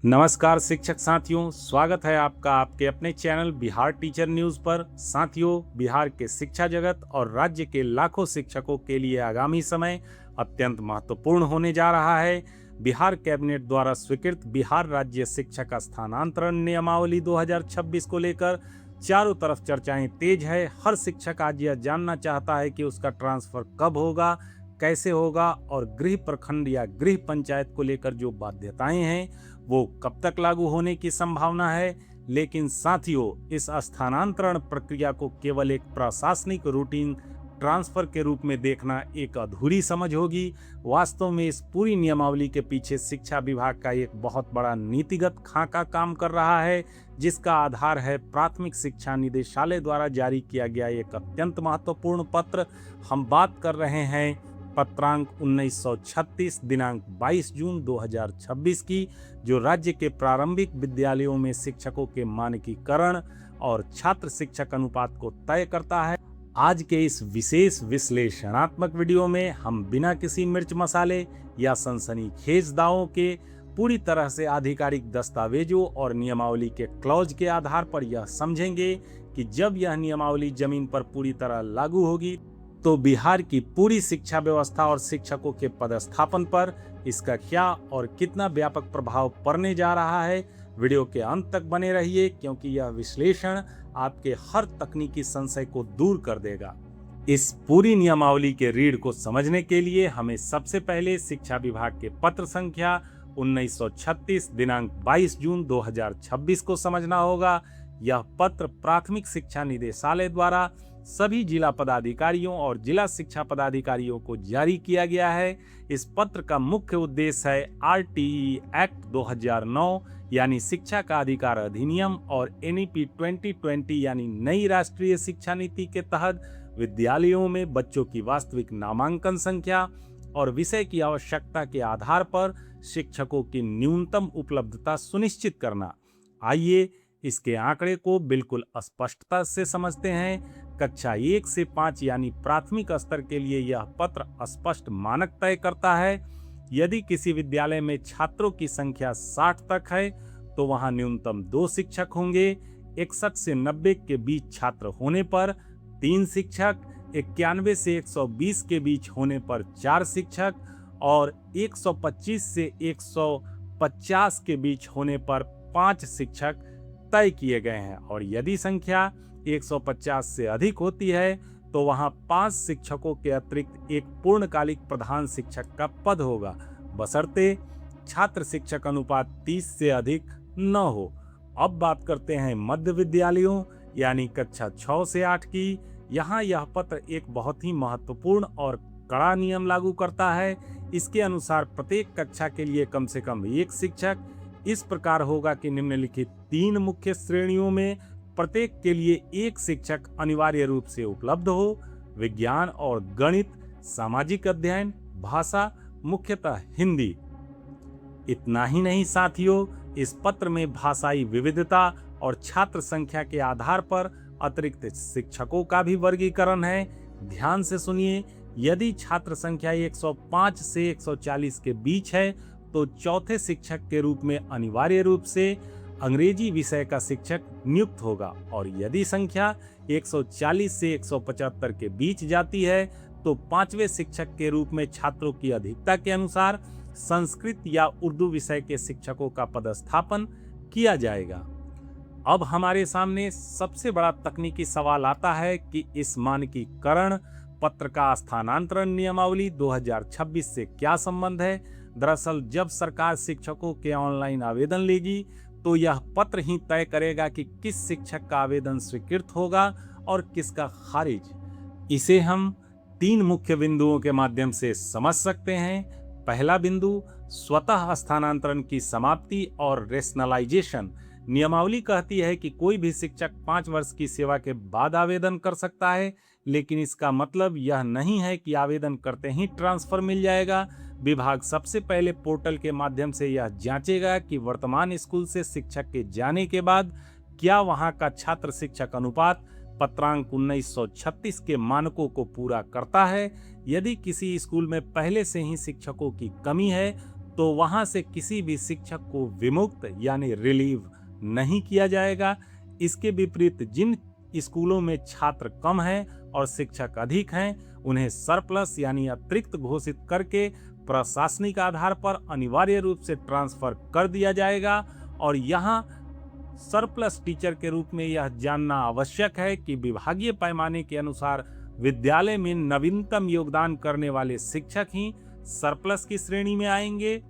नमस्कार शिक्षक साथियों, स्वागत है आपका आपके अपने चैनल बिहार टीचर न्यूज़ पर। साथियों, बिहार के शिक्षा जगत और राज्य के लाखों शिक्षकों के लिए आगामी समय अत्यंत महत्वपूर्ण होने जा रहा है। बिहार कैबिनेट द्वारा स्वीकृत बिहार राज्य शिक्षक स्थानांतरण नियमावली 2026 को लेकर चारों तरफ चर्चाएं तेज है। हर शिक्षक आज यह जानना चाहता है कि उसका ट्रांसफर कब होगा, कैसे होगा और गृह प्रखंड या गृह पंचायत को लेकर जो बाध्यताएं हैं वो कब तक लागू होने की संभावना है। लेकिन साथियों, इस स्थानांतरण प्रक्रिया को केवल एक प्रशासनिक रूटीन ट्रांसफर के रूप में देखना एक अधूरी समझ होगी। वास्तव में इस पूरी नियमावली के पीछे शिक्षा विभाग का एक बहुत बड़ा नीतिगत खाका काम कर रहा है, जिसका आधार है प्राथमिक शिक्षा निदेशालय द्वारा जारी किया गया एक अत्यंत महत्वपूर्ण पत्र। हम बात कर रहे हैं पत्रांक 1936 दिनांक 22 जून 2026 की, जो राज्य के प्रारंभिक विद्यालयों में शिक्षकों के मानकीकरण और छात्र शिक्षक अनुपात को तय करता है। आज के इस विशेष विश्लेषणात्मक वीडियो में हम बिना किसी मिर्च मसाले या सनसनीखेज दावों के पूरी तरह से आधिकारिक दस्तावेजों और नियमावली के क्लॉज के आधार पर यह समझेंगे कि जब यह नियमावली जमीन पर पूरी तरह लागू होगी तो बिहार की पूरी शिक्षा व्यवस्था और शिक्षकों के पदस्थापन पर इसका क्या और कितना व्यापक प्रभाव पड़ने जा रहा है। वीडियो के अंत तक बने रहिए, क्योंकि यह विश्लेषण आपके हर तकनीकी संशय को दूर कर देगा। इस पूरी नियमावली के रीढ़ को समझने के लिए हमें सबसे पहले शिक्षा विभाग के पत्र संख्या 1936 दिनांक 22 जून 2026 को समझना होगा। यह पत्र प्राथमिक शिक्षा निदेशालय द्वारा सभी जिला पदाधिकारियों और जिला शिक्षा पदाधिकारियों को जारी किया गया है। इस पत्र का मुख्य उद्देश्य है आरटीई एक्ट 2009 यानी शिक्षा का अधिकार अधिनियम और एनईपी 2020 यानी नई राष्ट्रीय शिक्षा नीति के तहत विद्यालयों में बच्चों की वास्तविक नामांकन संख्या और विषय की आवश्यकता के आधार पर शिक्षकों की न्यूनतम उपलब्धता सुनिश्चित करना। आइए इसके आंकड़े को बिल्कुल स्पष्टता से समझते हैं। कक्षा 1 से 5 यानी प्राथमिक स्तर के लिए यह पत्र स्पष्ट मानक तय करता है। यदि किसी विद्यालय में छात्रों की संख्या 60 तक है तो वहां न्यूनतम 2 शिक्षक होंगे। 61 से 90 के बीच छात्र होने पर 3 शिक्षक, 91 से 120 के बीच होने पर 4 शिक्षक और 125 से 150 के बीच होने पर 5 शिक्षक तय किए गए हैं। और यदि संख्या 150 से अधिक होती है तो वहां 5 शिक्षकों के अतिरिक्त एक पूर्णकालिक प्रधान शिक्षक का पद होगा, बशर्ते छात्र शिक्षक अनुपात 30 से अधिक न हो। अब बात करते हैं मध्य विद्यालयों यानी कक्षा 6 से 8 की। यहाँ यह पत्र एक बहुत ही महत्वपूर्ण और कड़ा नियम लागू करता है। इसके अनुसार प्रत्येक कक्षा के लिए कम से कम 1 शिक्षक इस प्रकार होगा कि निम्नलिखित 3 मुख्य श्रेणियों में प्रत्येक के लिए 1 शिक्षक अनिवार्य रूप से उपलब्ध हो। विज्ञान और गणित, सामाजिक अध्ययन, भाषा, मुख्यतः हिंदी। इतना ही नहीं साथियों, इस पत्र में भाषाई विविधता और छात्र संख्या के आधार पर अतिरिक्त शिक्षकों का भी वर्गीकरण है। ध्यान से सुनिए, यदि छात्र संख्या 105 से 140 के बीच है तो चौथे शिक्षक के रूप में अनिवार्य रूप से अंग्रेजी विषय का शिक्षक नियुक्त होगा। और यदि संख्या 140 से 175 के बीच जाती है तो 5वें शिक्षक के रूप में छात्रों की अधिकता के अनुसार संस्कृत या उर्दू विषय के शिक्षकों का पदस्थापन किया जाएगा। अब हमारे सामने सबसे बड़ा तकनीकी सवाल आता है कि इस मानकीकरण पत्र का स्थानांतरण नियमावली 2026 से क्या संबंध है। दरअसल जब सरकार शिक्षकों के ऑनलाइन आवेदन लेगी तो यह पत्र ही तय करेगा कि किस शिक्षक का आवेदन स्वीकृत होगा और किसका खारिज। इसे हम 3 मुख्य बिंदुओं के माध्यम से समझ सकते हैं। पहला बिंदु, स्वतः स्थानांतरण की समाप्ति और रेशनलाइजेशन। नियमावली कहती है कि कोई भी शिक्षक 5 वर्ष की सेवा के बाद आवेदन कर सकता है, लेकिन इसका मतलब यह नहीं है कि आवेदन करते ही ट्रांसफर मिल जाएगा। विभाग सबसे पहले पोर्टल के माध्यम से यह जांचेगा कि वर्तमान स्कूल से शिक्षक के जाने के बाद क्या वहां का छात्र शिक्षक अनुपात पत्रांक 1936 के मानकों को पूरा करता है। यदि किसी स्कूल में पहले से ही शिक्षकों की कमी है तो वहां से किसी भी शिक्षक को विमुक्त यानी रिलीव नहीं किया जाएगा। इसके विपरीत जिन स्कूलों में छात्र कम हैं और शिक्षक अधिक हैं, उन्हें सरप्लस यानी अतिरिक्त घोषित करके प्रशासनिक आधार पर अनिवार्य रूप से ट्रांसफर कर दिया जाएगा। और यहाँ सरप्लस टीचर के रूप में यह जानना आवश्यक है कि विभागीय पैमाने के अनुसार विद्यालय में नवीनतम योगदान करने वाले शिक्षक ही सरप्लस की श्रेणी में आएंगे।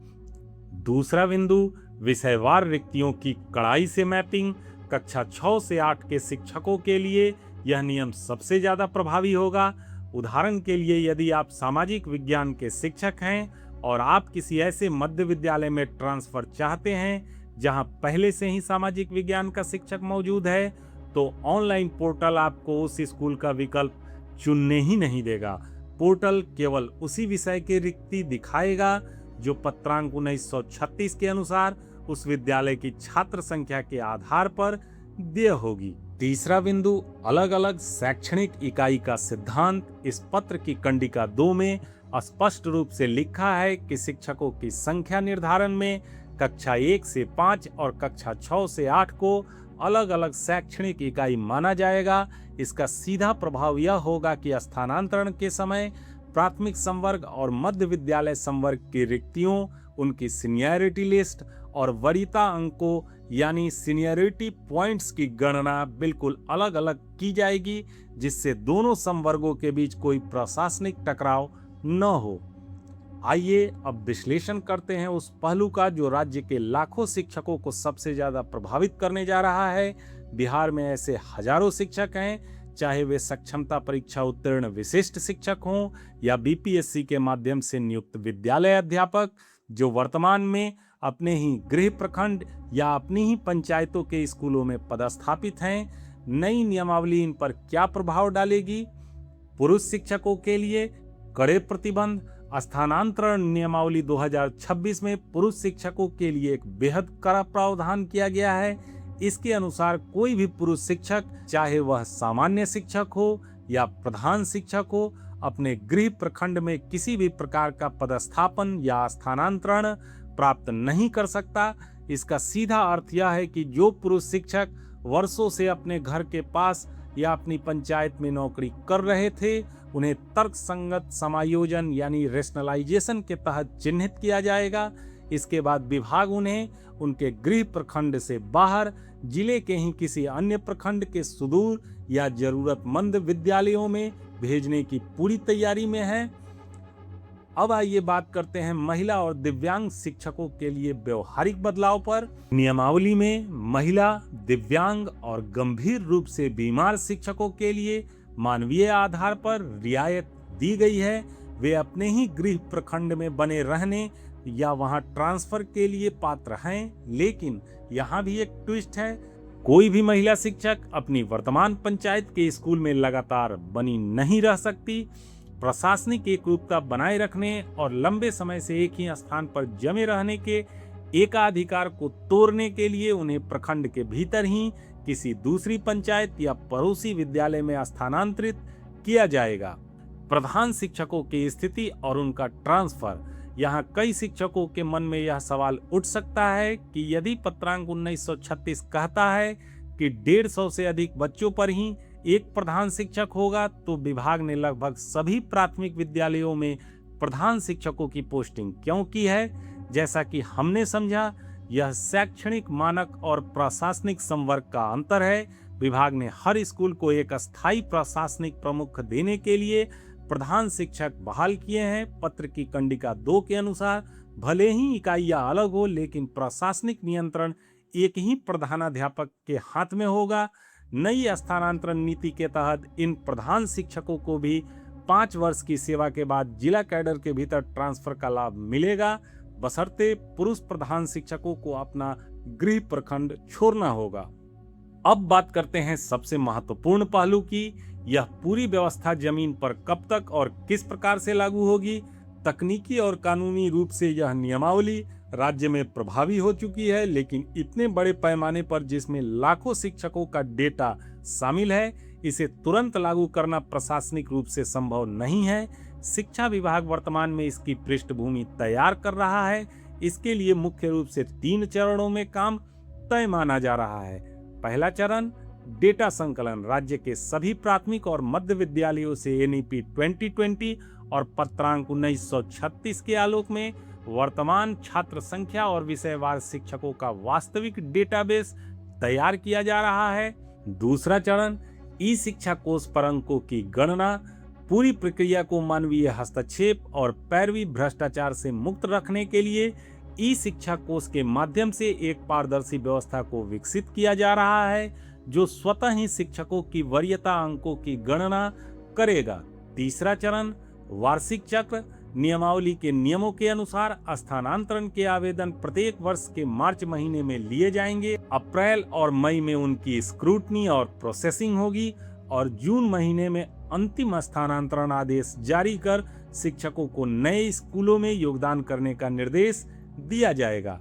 दूसरा बिंदु, विषयवार रिक्तियों की कड़ाई से मैपिंग। कक्षा 6 से 8 के शिक्षकों के लिए यह नियम सबसे ज्यादा प्रभावी होगा। उदाहरण के लिए, यदि आप सामाजिक विज्ञान के शिक्षक हैं और आप किसी ऐसे मध्य विद्यालय में ट्रांसफर चाहते हैं जहां पहले से ही सामाजिक विज्ञान का शिक्षक मौजूद है, तो ऑनलाइन पोर्टल आपको उस स्कूल का विकल्प चुनने ही नहीं देगा। पोर्टल केवल उसी विषय की रिक्ति दिखाएगा जो पत्रांक 1936 के अनुसार उस विद्यालय की छात्र संख्या के आधार पर देय होगी। तीसरा बिंदु, अलग अलग शैक्षणिक इकाई का सिद्धांत। इस पत्र की कंडिका 2 में स्पष्ट रूप से लिखा है कि शिक्षकों की संख्या निर्धारण में कक्षा 1 से 5 और कक्षा 6 से 8 को अलग अलग शैक्षणिक इकाई माना जाएगा। इसका सीधा प्रभाव यह होगा कि स्थानांतरण के समय प्राथमिक संवर्ग और मध्य विद्यालय संवर्ग की रिक्तियों, उनकी सीनियरिटी लिस्ट और वरीयता अंकों यानी सीनियरिटी पॉइंट्स की गणना बिल्कुल अलग अलग की जाएगी, जिससे दोनों संवर्गों के बीच कोई प्रशासनिक टकराव न हो। आइए अब विश्लेषण करते हैं उस पहलू का जो राज्य के लाखों शिक्षकों को सबसे ज्यादा प्रभावित करने जा रहा है। बिहार में ऐसे हजारों शिक्षक हैं, चाहे वे सक्षमता परीक्षा उत्तीर्ण विशिष्ट शिक्षक हों या बीपीएससी के माध्यम से नियुक्त विद्यालय अध्यापक, जो वर्तमान में अपने ही गृह प्रखंड या अपनी ही पंचायतों के स्कूलों में पदस्थापित हैं। नई नियमावली इन पर क्या प्रभाव डालेगी? पुरुष शिक्षकों के लिए कड़े प्रतिबंध। स्थानांतरण नियमावली 2026 में पुरुष शिक्षकों के लिए एक बेहद कड़ा प्रावधान किया गया है। इसके अनुसार कोई भी पुरुष शिक्षक, चाहे वह सामान्य शिक्षक हो या प्रधान शिक्षक हो, अपने गृह प्रखंड में किसी भी प्रकार का पदस्थापन या स्थानांतरण प्राप्त नहीं कर सकता। इसका सीधा अर्थ यह है कि जो पुरुष शिक्षक वर्षों से अपने घर के पास या अपनी पंचायत में नौकरी कर रहे थे, उन्हें तर्कसंगत समायोजन यानी रेशनलाइजेशन के तहत चिन्हित किया जाएगा। इसके बाद विभाग उन्हें उनके गृह प्रखंड से बाहर जिले के ही किसी अन्य प्रखंड के सुदूर या जरूरतमंद विद्यालयों में भेजने की पूरी तैयारी में है। अब आइए बात करते हैं महिला और दिव्यांग शिक्षकों के लिए व्यवहारिक बदलाव पर। नियमावली में महिला, दिव्यांग और गंभीर रूप से बीमार शिक्षकों के लिए मानवीय आधार पर रियायत दी गई है। वे अपने ही गृह प्रखंड में बने रहने या वहां ट्रांसफर के लिए पात्र हैं, लेकिन यहाँ भी एक ट्विस्ट है। कोई भी महिला शिक्षक अपनी वर्तमान पंचायत के स्कूल में लगातार बनी नहीं रह सकती। प्रशासनिक एकरूपता बनाए रखने और लंबे समय से एक ही स्थान पर जमे रहने के एकाधिकार को तोड़ने के लिए उन्हें प्रखंड के भीतर ही किसी दूसरी पंचायत या पड़ोसी विद्यालय में स्थानांतरित किया जाएगा। प्रधान शिक्षकों की स्थिति और उनका ट्रांसफर। यहाँ कई शिक्षकों के मन में यह सवाल उठ सकता है कि यदि पत्रांक 1936 कहता है कि 150 से अधिक बच्चों पर ही एक प्रधान शिक्षक होगा, तो विभाग ने लगभग सभी प्राथमिक विद्यालयों में प्रधान शिक्षकों की पोस्टिंग क्यों की है? जैसा कि हमने समझा, यह शैक्षणिक मानक और प्रशासनिक संवर्ग का अंतर है। विभाग ने हर स्कूल को एक अस्थायी प्रशासनिक प्रमुख देने के लिए प्रधान शिक्षक बहाल किए हैं। पत्र की कंडिका 2 के अनुसार भले ही इकाइयां अलग हो, लेकिन प्रशासनिक नियंत्रण एक ही प्रधानाध्यापक के हाथ में होगा। नई स्थानांतरण नीति के तहत इन प्रधान शिक्षकों को भी 5 वर्ष की सेवा के बाद जिला कैडर के भीतर ट्रांसफर का लाभ मिलेगा, बशर्ते पुरुष प्रधान शिक्षकों को अपना गृह प्रखंड छोड़ना होगा। अब बात करते हैं सबसे महत्वपूर्ण पहलू की। यह पूरी व्यवस्था जमीन पर कब तक और किस प्रकार से लागू होगी? तकनीकी और कानूनी रूप से यह नियमावली राज्य में प्रभावी हो चुकी है, लेकिन इतने बड़े पैमाने पर जिसमें लाखों शिक्षकों का डेटा शामिल है, इसे तुरंत लागू करना प्रशासनिक रूप से संभव नहीं है। शिक्षा विभाग वर्तमान में इसकी पृष्ठभूमि तैयार कर रहा है। इसके लिए मुख्य रूप से 3 चरणों में काम तय माना जा रहा है। पहला चरण डेटा संकलन राज्य के सभी प्राथमिक और मध्य विद्यालयों से एनईपी 2020 और पत्रांक 1936 के आलोक में वर्तमान छात्र संख्या और विषयवार शिक्षकों का वास्तविक डेटाबेस तैयार किया जा रहा है। दूसरा चरण ई शिक्षा कोष पर अंकों की गणना, पूरी प्रक्रिया को मानवीय हस्तक्षेप और पैरवी भ्रष्टाचार से मुक्त रखने के लिए ई शिक्षा कोष के माध्यम से एक पारदर्शी व्यवस्था को विकसित किया जा रहा है जो स्वतः ही शिक्षकों की वरीयता अंकों की गणना करेगा। तीसरा चरण वार्षिक चक्र नियमावली के नियमों के अनुसार स्थानांतरण के आवेदन प्रत्येक वर्ष के मार्च महीने में लिए जाएंगे। अप्रैल और मई में उनकी स्क्रूटनी और प्रोसेसिंग होगी और जून महीने में अंतिम स्थानांतरण आदेश जारी कर शिक्षकों को नए स्कूलों में योगदान करने का निर्देश दिया जाएगा।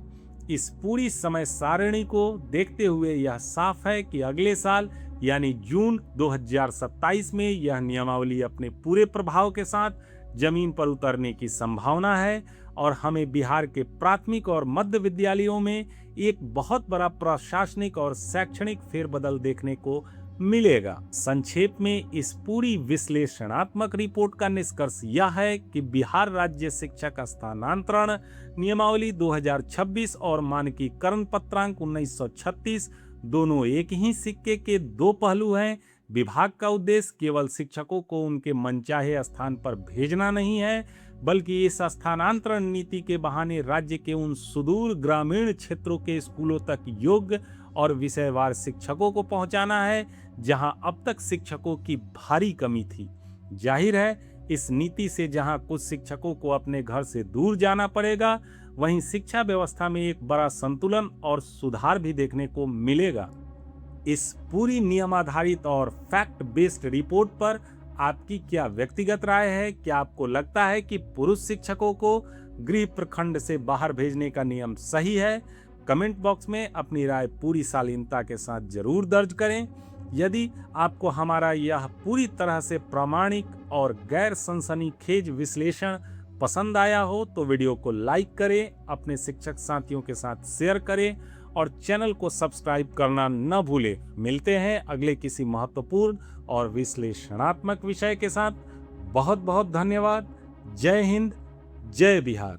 इस पूरी समय सारणी को देखते हुए यह साफ है कि अगले साल यानी जून 2027 में यह नियमावली अपने पूरे प्रभाव के साथ जमीन पर उतरने की संभावना है और हमें बिहार के प्राथमिक और मध्य विद्यालयों में एक बहुत बड़ा प्रशासनिक और शैक्षणिक फेरबदल देखने को मिलेगा। संक्षेप में इस पूरी विश्लेषणात्मक रिपोर्ट का निष्कर्ष यह है कि बिहार राज्य शिक्षक स्थानांतरण नियमावली 2026 और मानकीकरण पत्रांक 1936 दोनों एक ही सिक्के के दो पहलू हैं। विभाग का उद्देश्य केवल शिक्षकों को उनके मनचाहे स्थान पर भेजना नहीं है, बल्कि इस स्थानांतरण नीति के बहाने राज्य के उन सुदूर ग्रामीण क्षेत्रों के स्कूलों तक योग्य और विषयवार शिक्षकों को पहुंचाना है जहां अब तक शिक्षकों की भारी कमी थी। जाहिर है इस नीति से जहां कुछ शिक्षकों को अपने घर से दूर जाना पड़ेगा, वहीं शिक्षा व्यवस्था में एक बड़ा संतुलन और सुधार भी देखने को मिलेगा। इस पूरी नियमाधारित और फैक्ट बेस्ड रिपोर्ट पर आपकी क्या व्यक्तिगत राय है? क्या आपको लगता है कि पुरुष शिक्षकों को गृह प्रखंड से बाहर भेजने का नियम सही है? कमेंट बॉक्स में अपनी राय पूरी शालीनता के साथ जरूर दर्ज करें। यदि आपको हमारा यह पूरी तरह से प्रामाणिक और गैर सनसनीखेज विश्लेषण पसंद आया हो तो वीडियो को लाइक करें, अपने शिक्षक साथियों के साथ शेयर करें और चैनल को सब्सक्राइब करना न भूलें। मिलते हैं अगले किसी महत्वपूर्ण और विश्लेषणात्मक विषय के साथ। बहुत बहुत धन्यवाद। जय हिंद, जय बिहार।